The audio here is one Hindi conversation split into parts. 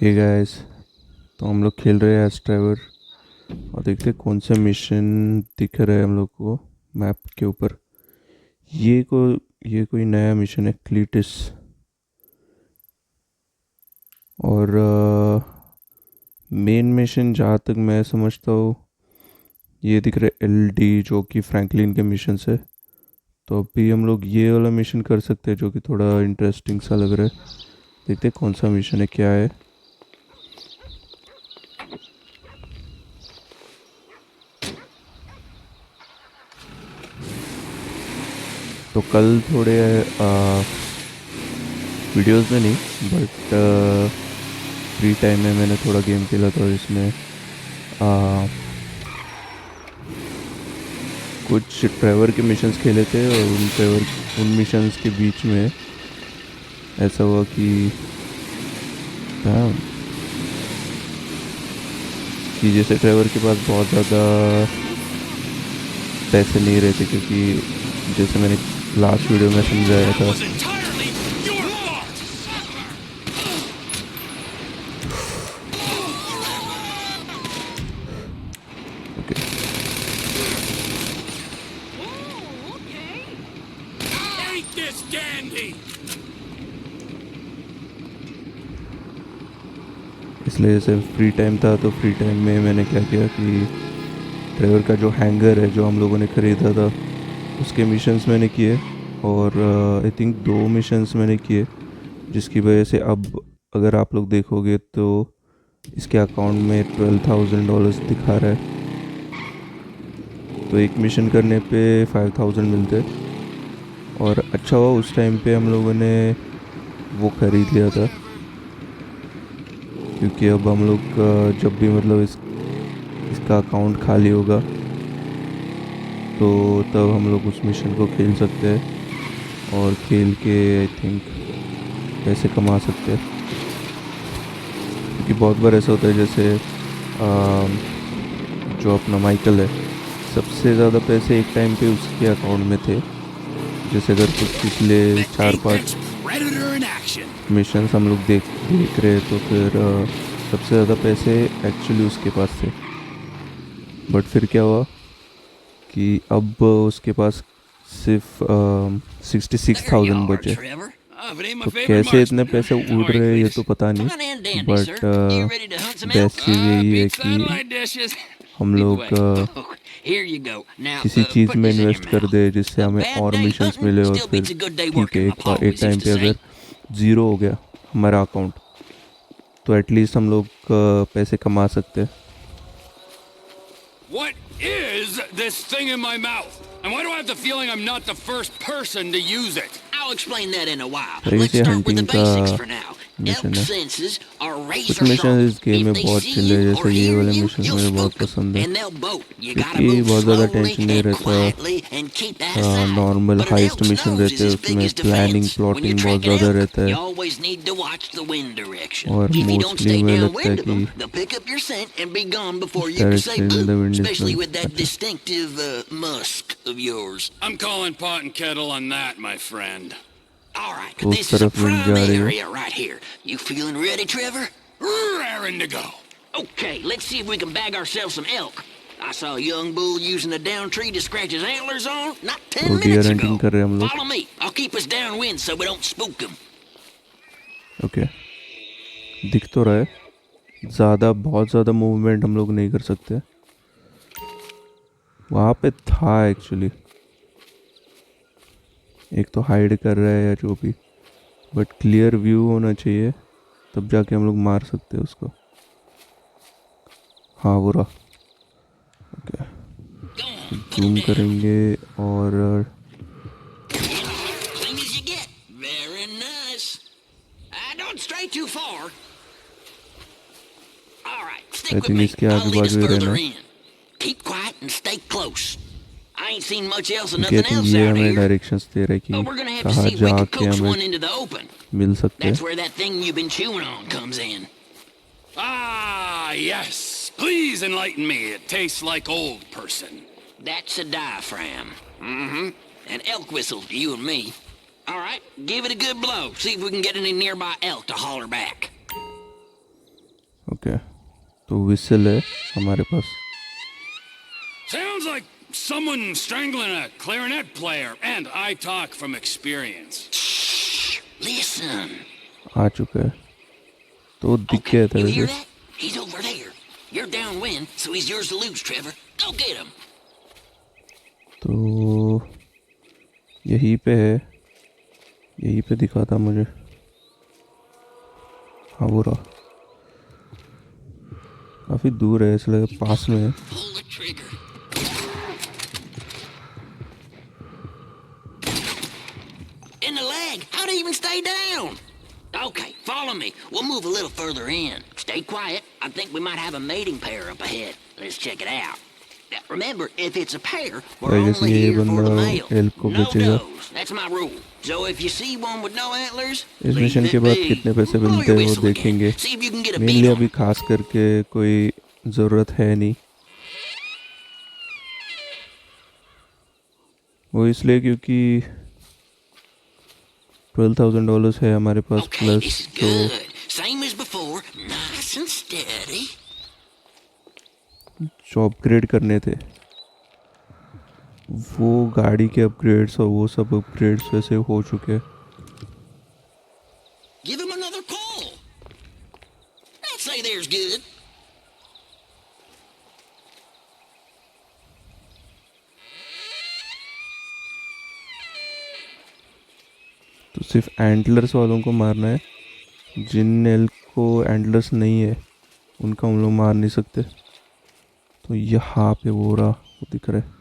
Hey guys. तो हम लोग खेल रहे हैं एज ट्रैवर और देखते हैं कौन सा मिशन दिख रहा है हम लोग को मैप के ऊपर। ये को ये कोई नया मिशन है, क्लीटिस। और मेन मिशन जहाँ तक मैं समझता हूँ ये दिख रहा है एलडी, जो कि फ्रैंकलिन के मिशन है। तो अभी हम लोग ये वाला मिशन कर सकते हैं जो कि थोड़ा इंटरेस्टिंग सा लग रहा है। देखते हैं कौन सा मिशन है, क्या है। तो कल थोड़े वीडियोस में नहीं, बट फ्री टाइम में मैंने थोड़ा गेम खेला था इसमें। आ, कुछ ट्रेवर के मिशंस खेले थे और उन मिशंस के बीच में ऐसा हुआ हाँ, कि जैसे ट्रेवर के पास बहुत ज़्यादा पैसे नहीं रहते, क्योंकि जैसे मैंने लास्ट वीडियो में समझाया था। ओके, इसलिए जैसे फ्री टाइम था तो फ्री टाइम में मैंने क्या किया कि ट्रेवर का जो हैंगर है जो हम लोगों ने ख़रीदा था उसके मिशंस मैंने किए। और आई थिंक 2 मिशंस मैंने किए, जिसकी वजह से अब अगर आप लोग देखोगे तो इसके अकाउंट में $12,000 दिखा रहा है। तो एक मिशन करने पे 5,000 मिलते। और अच्छा हुआ उस टाइम पे हम लोगों ने वो ख़रीद लिया था, क्योंकि अब हम लोग जब भी मतलब इसका अकाउंट खाली होगा तो तब हम लोग उस मिशन को खेल सकते हैं और खेल के आई थिंक पैसे कमा सकते हैं। क्योंकि बहुत बार ऐसा होता है, जैसे जो अपना माइकल है, सबसे ज़्यादा पैसे एक टाइम पे उसके अकाउंट में थे। जैसे अगर कुछ पिछले 4-5 मिशंस हम लोग देख रहे हैं तो फिर सबसे ज़्यादा पैसे एक्चुअली उसके पास थे। बट फिर क्या हुआ कि अब उसके पास सिर्फ 66,000 बचे। तो कैसे इतने पैसे उड़ रहे हैं ये तो पता नहीं, बट बेस्ट चीज़ यही है कि हम लोग किसी चीज़ में इन्वेस्ट कर दे जिससे हमें और मिशंस मिले। और फिर ठीक है, एक टाइम पे अगर ज़ीरो हो गया हमारा अकाउंट तो एटलीस्ट हम लोग पैसे कमा सकते हैं। What is this thing in my mouth? And why do I have the feeling I'm not the first person to use it? I'll explain that in a while. तो Let's ये start with the हंटिंग का basics for now. Mission Elk है। senses are कुछ razor मिशन sharp. इस गेम If में they बहुत see चिल है, you or जैसे ये hear वाले you, मिशन you'll मुझे बहुत spook 'em, पसंद है, and they'll bolt. You gotta क्योंकि move बहुत ज़्यादा slowly टेंशन नहीं and रहता। quietly and keep that aside. Normal But an heist elk's mission nose रहते is हैं, his उसमें biggest planning defense. When you're plotting बहुत tracking ज़्यादा elk, रहता you है। always need to watch the wind direction. और If you don't mostly stay मुझे लगता है downwind of कि them, they'll pick up your scent and be gone before you can say direction boo. The wind is Especially blowing. with that अच्छा, distinctive musk of yours. I'm calling pot and kettle on that, my friend. All right, तो उस this is a तरफ विंड prime जा रही है। area right here. You feeling ready, Trevor? Raring to go. Okay, let's see if we can bag ourselves some elk. I saw a young bull using a down tree to scratch his antlers on not 10 तो minutes डियर ago. हंटिंग कर रहे हैं हम लोग। Follow me. I'll keep us downwind so we don't spook them. Okay, दिख तो रहा है। बहुत ज़्यादा मूवमेंट हम लोग नहीं कर सकते। वहाँ पे था एक्चुअली, एक तो हाइड कर रहा है या जो भी, बट क्लियर व्यू होना चाहिए तब जाके हम लोग मार सकते हैं उसको। हाँ, वो रहा। Okay, Go on, put zoom 'em down. करेंगे और Clean as you get. Very nice. Don't stray too far. All right, I stick with think me. इसके I'll आजू lead us बाजू ही रहना further है, in. Keep quiet and stay close. I ain't seen much else and क्योंकि आई nothing थिंक else ये out हमें here. डायरेक्शंस दे रहा है Oh, कि we're gonna have to कहाँ see if we can जाके coax हमें one into the open. मिल सकते That's हैं। where that thing you've been chewing on comes in. Ah, yes. Please enlighten me. It tastes like old person. That's a diaphragm. Mm-hmm. An elk whistle to you and me. All right, give it a good blow. See if we can get any nearby elk to holler back. Okay, तो विसल है हमारे पास. Sounds like someone strangling a clarinet player, and I talk from experience. Shh. Listen. आ चुका है, तो दिख Okay, गया था you hear वैसे. that? He's over there. You're downwind, so he's yours to lose, Trevor. Go get him. तो यहीं पे है, यहीं पे दिखा था मुझे. हाँ वो रहा. काफ़ी दूर है, इसलिए पास में है. Pull the trigger. In the leg. How'd he even stay down? Okay, follow me. We'll move a little further in. Stay quiet. I think we might have a mating pair up ahead. Let's check it out. Now, remember, if it's a pair, we're I guess only ये here for the बंदा male. elk को No बेचेगा. does. That's my rule. So if you see one with no antlers, इस leave मिशन it के बाद be. कितने पैसे Blow मिलते your हैं वो whistle again. देखेंगे. See if you can get a mainly beat on अभी खास करके कोई ज़रूरत है नहीं. वो इसलिए क्योंकि $12,000 है हमारे पास Okay, प्लस, this is तो good. Same as before. Nice and steady. जो अपग्रेड करने थे वो गाड़ी के अपग्रेड्स और वो सब अपग्रेड्स वैसे हो चुके हैं. Give him another pull. I'd say there's good. तो सिर्फ एंटलर्स वालों को मारना है. जिन एल्क को एंटलर्स नहीं है उनका हम लोग मार नहीं सकते. तो यहाँ पे वो रहा, वो दिख रहा है.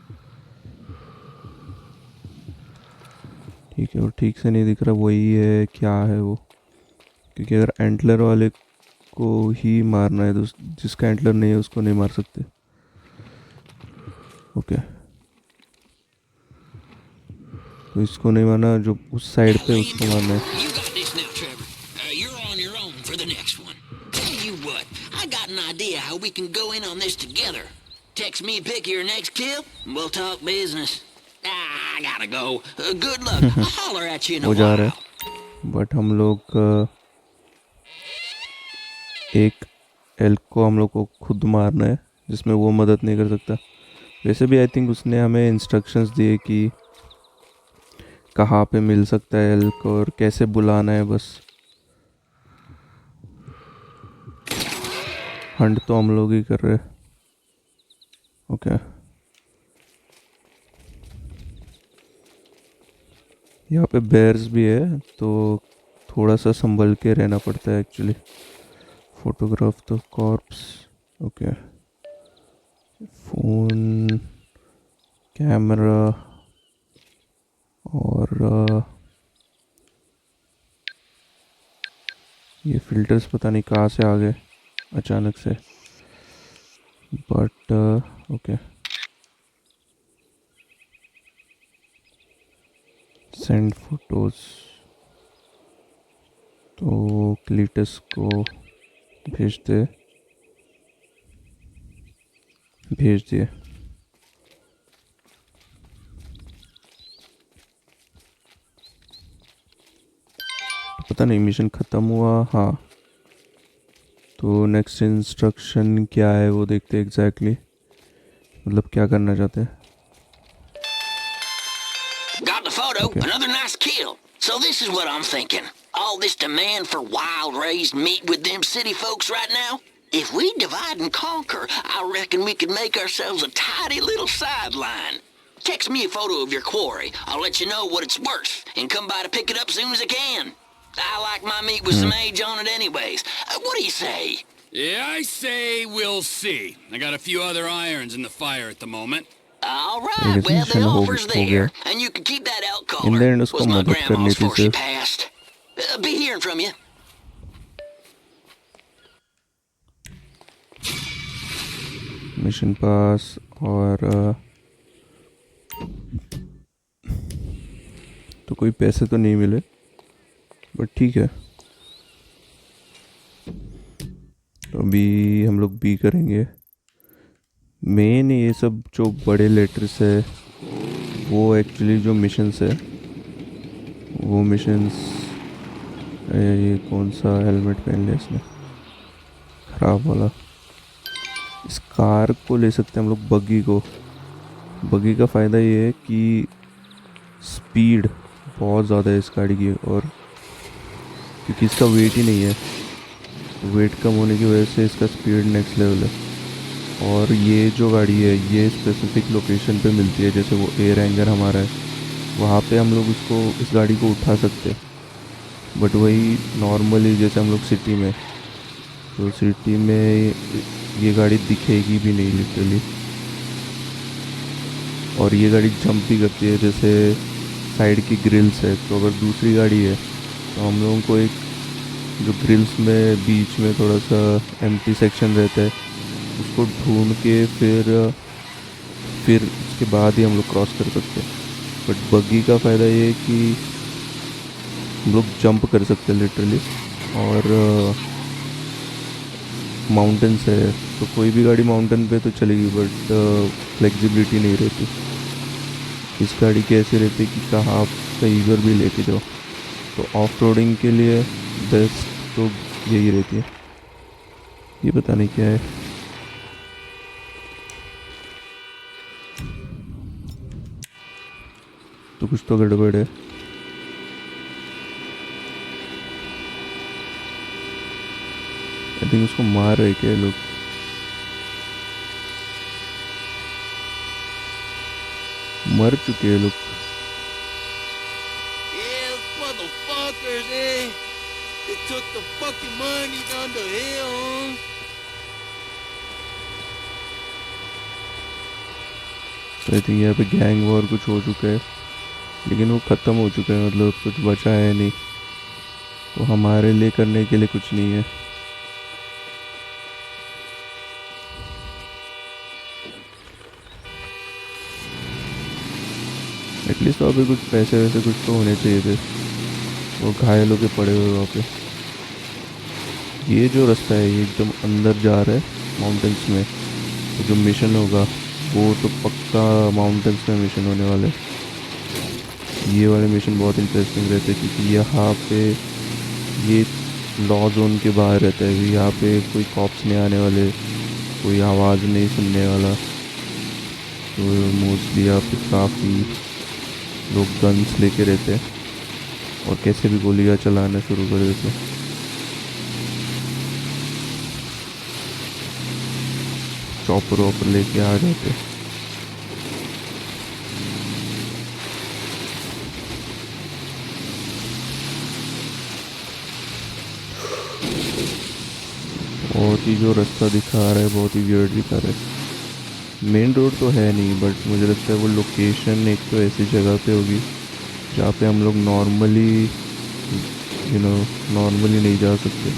ठीक है, और ठीक से नहीं दिख रहा वही है क्या है वो, क्योंकि अगर एंटलर वाले को ही मारना है तो जिसका एंटलर नहीं है उसको नहीं मार सकते. ओके, तो इसको नहीं मारना, जो उस साइड पे उसको मारना है. You got this now, Trevor. You're on your own for the next one. Tell you what, I got an idea how we can go in on this together. Text me a pic of your next kill, and we'll talk business. I gotta go. Good luck. I'll holler at you in a वो जा while. रहा है, बट हम लोग एक एल्क को हम लोग को खुद मारना है, जिसमें वो मदद नहीं कर सकता. वैसे भी आई थिंक उसने हमें इंस्ट्रक्शंस दिए कि कहाँ पे मिल सकता है एल्क और कैसे बुलाना है. बस हंट तो हम लोग ही कर रहे हैं. ओके, यहाँ पे बेयर्स भी है तो थोड़ा सा संभल के रहना पड़ता है actually. Photograph the corps. Okay, phone, camera और ये फ़िल्टर्स पता नहीं कहाँ से आ गए अचानक से, बट ओके. सेंड फोटोज़, तो क्लीटस को भेज दिए. पता नहीं मिशन ख़त्म हुआ. हाँ, तो नेक्स्ट इंस्ट्रक्शन क्या है वो देखते हैं एग्जैक्टली, मतलब क्या करना चाहते हैं. Got the photo. Okay. Another nice kill. So this is what I'm thinking. All this demand for wild raised meat with them city folks right now. If we divide and conquer, I reckon we could make ourselves a tidy little sideline. Text me a photo of your quarry. I'll let you know what it's worth and come by to pick it up soon as I can. I like my meat with some age on it anyways. What do you say? Yeah, I say we'll see. I got a few other irons in the fire at the moment. All I right, guess well, mission the हो offer's गया. there. And you can keep that elk In collar. the end उसको Was my मदद करनी grandma's थी before she सिर्फ. passed. Be hearing from you. Mission पास और तो कोई पैसे तो नहीं मिले, बट ठीक है. तो अभी हम लोग बी करेंगे. मेन ये सब जो बड़े लेटर्स है वो एक्चुअली जो मिशंस है वो मिशंस. ये कौन सा हेलमेट पहन लिया इसने. ख़राब वाला। इस कार को ले सकते हैं हम लोग, बग्गी को। बग्गी का फ़ायदा ये है कि स्पीड बहुत ज़्यादा है इस गाड़ी की, और क्योंकि इसका वेट ही नहीं है, वेट कम होने की वजह से इसका स्पीड नेक्स्ट लेवल है। और ये जो गाड़ी है ये स्पेसिफिक लोकेशन पे मिलती है, जैसे वो एयर एंगर हमारा है, वहाँ पे हम लोग इसको, इस गाड़ी को उठा सकते हैं। बट वही नॉर्मली जैसे हम लोग सिटी में, तो सिटी में ये गाड़ी दिखेगी भी नहीं लिटरली। और ये गाड़ी जंप भी करती है, जैसे साइड की ग्रिल्स है, तो अगर दूसरी गाड़ी है तो हम लोगों को एक जो ग्रिल्स में बीच में थोड़ा सा एम्प्टी सेक्शन रहता है, उसको ढूंढ के फिर उसके बाद ही हम लोग क्रॉस कर सकते हैं। बट बग्गी का फ़ायदा ये है कि हम लोग जंप कर सकते हैं लिटरली, और माउंटेन्स है तो कोई भी गाड़ी माउंटेन पे तो चलेगी, बट फ्लेक्सिबिलिटी नहीं रहती। इस गाड़ी की ऐसी रहती है कि कहाँ आप कहीं पर भी लेके जाओ। तो ऑफ रोडिंग के लिए बेस्ट तो यही रहती है। ये पता नहीं क्या है। तो कुछ तो गड़बड़ है। आई थिंक उसको मार रहे क्या ये लोग। मर चुके हैं लोग। Yeah, motherfuckers, eh? They took the fucking money down the hill. I think यहाँ पे गैंग वॉर कुछ हो चुका है, लेकिन वो ख़त्म हो चुका है, मतलब कुछ बचा है नहीं, तो हमारे लिए करने के लिए कुछ नहीं है। एटलीस्ट वहाँ पे कुछ पैसे वैसे कुछ तो होने चाहिए थे। वो घायल होके पड़े हुए वहाँ पे। ये जो रास्ता है ये एकदम अंदर जा रहा है माउंटेन्स में, तो जो मिशन होगा वो तो पक्का माउंटेन्स में मिशन होने वाला है। ये वाले मिशन बहुत इंटरेस्टिंग रहते हैं, क्योंकि यहाँ पे ये लॉ जोन के बाहर रहता है। यहाँ पे कोई कॉप्स नहीं आने वाले, कोई आवाज़ नहीं सुनने वाला। तो मोस्टली यहाँ पे काफ़ी लोग गन्स लेके रहते हैं और कैसे भी गोलियाँ चलाना शुरू कर देते हैं। चॉपर वॉपर लेके आ जाते हैं। बहुत ही जो रास्ता दिखा रहा है बहुत ही वियर्ड दिखा रहा है। मेन रोड तो है नहीं, बट मुझे लगता है वो लोकेशन एक तो ऐसी जगह पे होगी जहाँ पे हम लोग नॉर्मली नहीं जा सकते।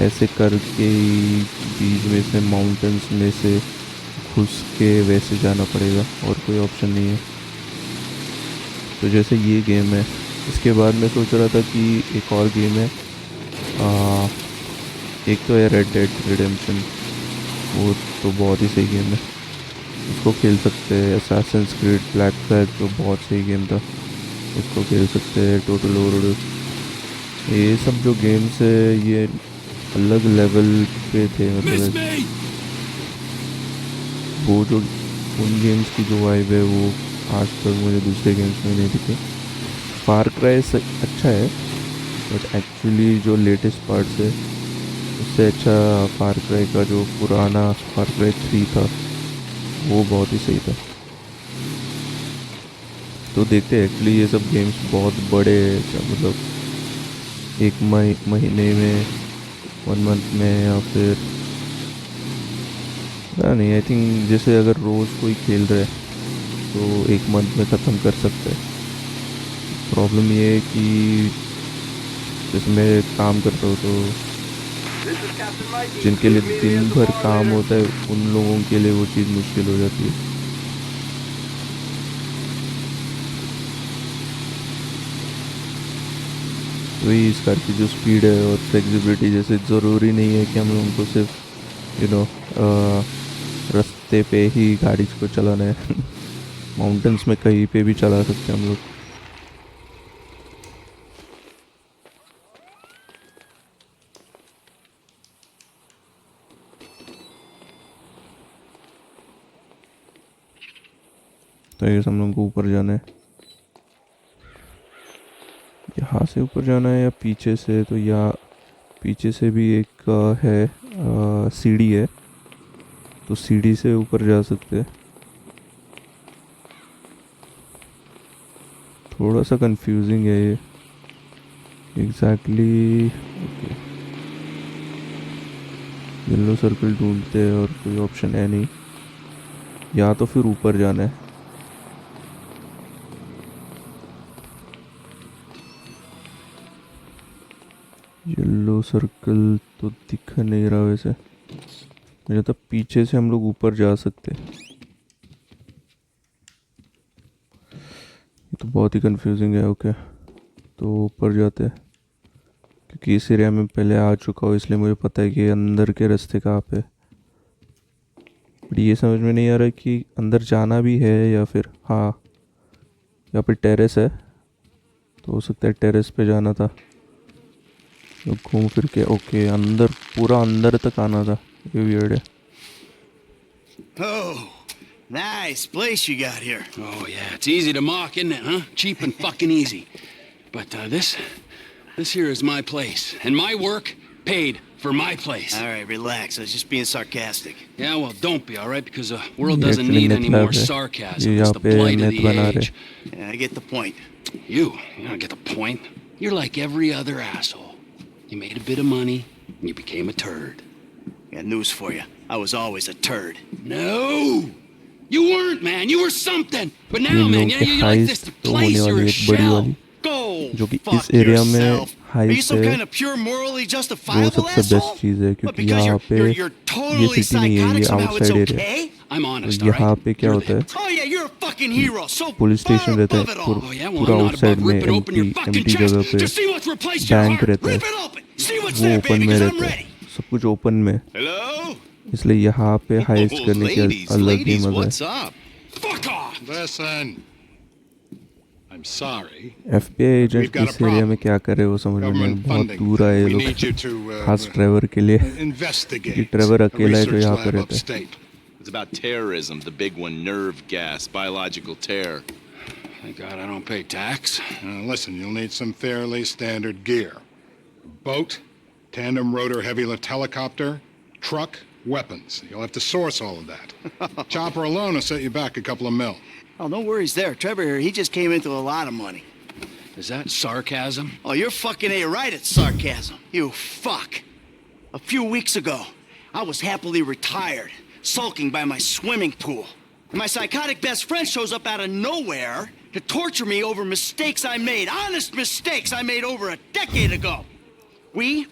ऐसे करके ही बीच में से माउंटेन्स में से घुस के वैसे जाना पड़ेगा, और कोई ऑप्शन नहीं है। तो जैसे ये गेम है, इसके बाद मैं सोच रहा था कि एक और गेम है, एक तो है रेड डेड रिडेम्पशन। वो तो बहुत ही सही गेम है, उसको खेल सकते हैं। असैसिन्स क्रीड ब्लैक फ्लैग तो बहुत सही गेम था, उसको खेल सकते हैं। टोटल ओवरडोज, ये सब जो गेम्स है ये अलग लेवल पे थे। मतलब वो जो उन गेम्स की जो वाइब है वो आज तक मुझे दूसरे गेम्स में नहीं दिखे। फार क्राई अच्छा है, बट एक्चुअली जो लेटेस्ट पार्ट्स है उससे अच्छा फार क्राई का जो पुराना फार क्राई 3 था वो बहुत ही सही था। तो देखते हैं, एक्चुअली ये सब गेम्स बहुत बड़े हैं, मतलब एक महीने में, 1 मंथ में, या फिर पता नहीं। आई थिंक जैसे अगर रोज़ कोई खेल रहा है तो 1 मंथ में ख़त्म कर सकता है। प्रॉब्लम ये है कि जैसे मैं काम करता हूँ तो जिनके लिए दिन भर काम होता है उन लोगों के लिए वो चीज़ मुश्किल हो जाती है। तो ये इस कार की जो स्पीड है और फ्लेक्सिबिलिटी, जैसे ज़रूरी नहीं है कि हम लोगों को सिर्फ रास्ते पे ही गाड़ी को चलाना है माउंटेन्स में कहीं पे भी चला सकते हैं हम लोग। सो ये हम लोगों को ऊपर जाना है, यहाँ से ऊपर जाना है या पीछे से? तो या पीछे से भी एक है सीढ़ी है, तो सीढ़ी से ऊपर जा सकते हैं। थोड़ा सा कंफ्यूजिंग है ये एग्जैक्टली। ओके, येलो सर्कल ढूंढते हैं और कोई ऑप्शन है नहीं, या तो फिर ऊपर जाना है। येलो सर्कल तो दिख नहीं रहा वैसे मुझे, तो पीछे से हम लोग ऊपर जा सकते हैं। ये तो बहुत ही कंफ्यूजिंग है। ओके, तो ऊपर जाते हैं, क्योंकि इस एरिया में पहले आ चुका हूँ इसलिए मुझे पता है कि अंदर के रास्ते कहाँ पे। बट ये समझ में नहीं आ रहा कि अंदर जाना भी है या फिर, हाँ यहाँ पे टेरेस है, तो हो सकता है टेरेस पे जाना था। तो घूम फिर के ओके अंदर, पूरा अंदर तक आना था। ये वियर्ड है। Oh, nice place you got here. Oh, yeah, it's easy to mock, isn't it, huh? Cheap and fucking easy. But this here is my place, and my work paid for my place. All right, relax. I was just being sarcastic. Yeah, well, don't be, all right? Because the world ये doesn't actually need myth any lab more है। sarcasm. ये It's यहाँ the पे blight of myth the बना age. रहे। Yeah, I get the point. You don't get the point. You're like every other asshole. You made a bit of money, and you became a turd. Got news for you. I was always a turd. No! You weren't, man. You were something. But ये now, man, लोगों की you're like this हाइस्ट तो होने place. You're वाली a है एक बड़ी shell. वाली, Go जो कि fuck इस एरिया में yourself. Are you heist some है। kind of pure morally वो justifiable सबसे asshole? बेस्ट चीज़ है, But क्योंकि because यहाँ पे you're ये totally सिटी नहीं है, psychotic, ये somehow it's आउटसाइड एरिया है। okay? I'm honest, all यहाँ right? पे क्या होता है, Oh yeah, you're a fucking hero. So police far station रहता above है, it all. Oh, yeah, well, पूरा I'm not आउटसाइड above में ripping open your fucking empty chest जगह पे to see what's replaced your bank heart. रहता है, Rip it open. See what's वो there, ओपन baby, में 'cause I'm रहता है, ready. सब कुछ ओपन में। Hello? इसलिए यहाँ पे हाइस्ट करने की अलग ही मजा what's है। up? Fuck off! Listen, I'm sorry. FBI We've agent got a इस एरिया में problem. क्या करे वो समझ में नहीं, Government बहुत funding. दूर आए ये We लोग, need you to खास ट्रेवर के लिए। investigate कि ट्रेवर a अकेला है जो research यहाँ पे lab रहता है। upstate. It's about terrorism, the big one, nerve gas, biological terror. Thank God I don't pay tax. Listen, you'll need some fairly standard gear. A boat, tandem rotor heavy lift helicopter, truck, weapons. You'll have to source all of that. Chopper alone will set you back a couple of mil. Oh, no worries there. Trevor here, he just came into a lot of money. Is that sarcasm? Oh, you're fucking right at sarcasm. You fuck. A few weeks ago, I was happily retired, sulking by my swimming pool. And my psychotic best friend shows up out of nowhere to torture me over mistakes I made, honest mistakes I made over a decade ago. We,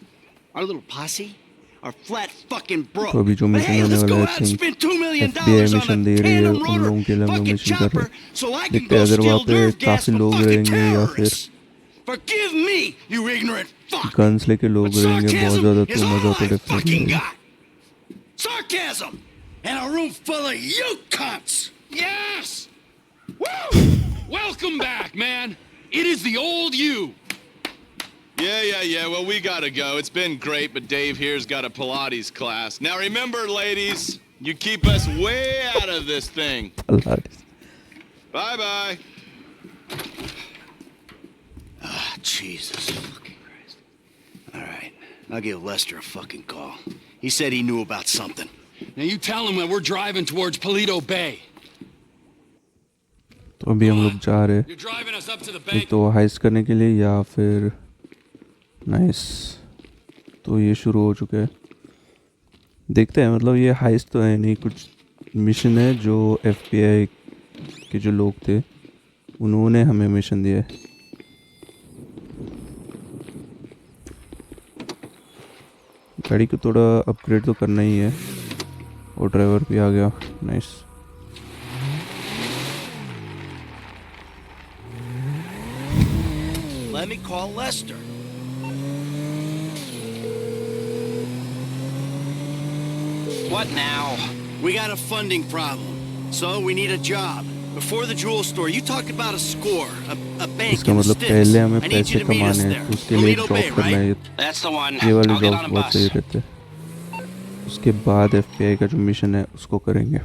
our little posse, are flat fucking broke. तो अभी जो But मिशन hey, होने let's वाला go है, out and I spend $2 million FBI on mission a दे रही है tandem उन rotor लोगों के लिए, हम लोग fucking मिशन कर रहे chopper हैं। so I can देखते हैं go अगर वहाँ steal पे nerve gas काफी for लोग fucking रहेंगे या फिर terrorists. Forgive me, you ignorant fuck. Guns लेके लोग But रहेंगे बहुत sarcasm ज़्यादा, is तो all मज़ा तो I डेफिनेटली fucking आएगा। got. Sarcasm and a room full of you cunts. Yes! Woo! Welcome back, man. It is the old you. Yeah. Well, we gotta go. It's been great, but Dave here's got a Pilates class. Now remember, ladies, you keep us way out of this thing. Allah. Bye-bye. Ah, Jesus fucking Christ. All right, I'll give Lester a fucking call. He said he knew about something. Now you tell him that we're driving towards Paleto Bay. तो अभी हम लोग जा रहे हैं, You're driving us up to the एक bank. तो हाइस्ट करने के लिए या फिर नाइस। तो ये शुरू हो चुका है, देखते हैं। मतलब ये हाइस्ट तो है नहीं, कुछ मिशन है जो FBI के जो लोग थे उन्होंने हमें मिशन दिया है। गाड़ी को थोड़ा अपग्रेड तो करना ही है, और ड्राइवर भी आ गया। Nice. Let me call Lester. What now? We got a funding problem, so we need a job. Before the jewel store, you talked about a score, a bank इसका in the मतलब sticks. पहले हमें I need पैसे you to meet us कमाने there. हैं, तो उसके लिए Paleto जॉब Bay, करना है। right? That's the one. ये वाले I'll get job on a बहुत bus. सही रहते हैं। उसके बाद FBI का जो मिशन है उसको करेंगे।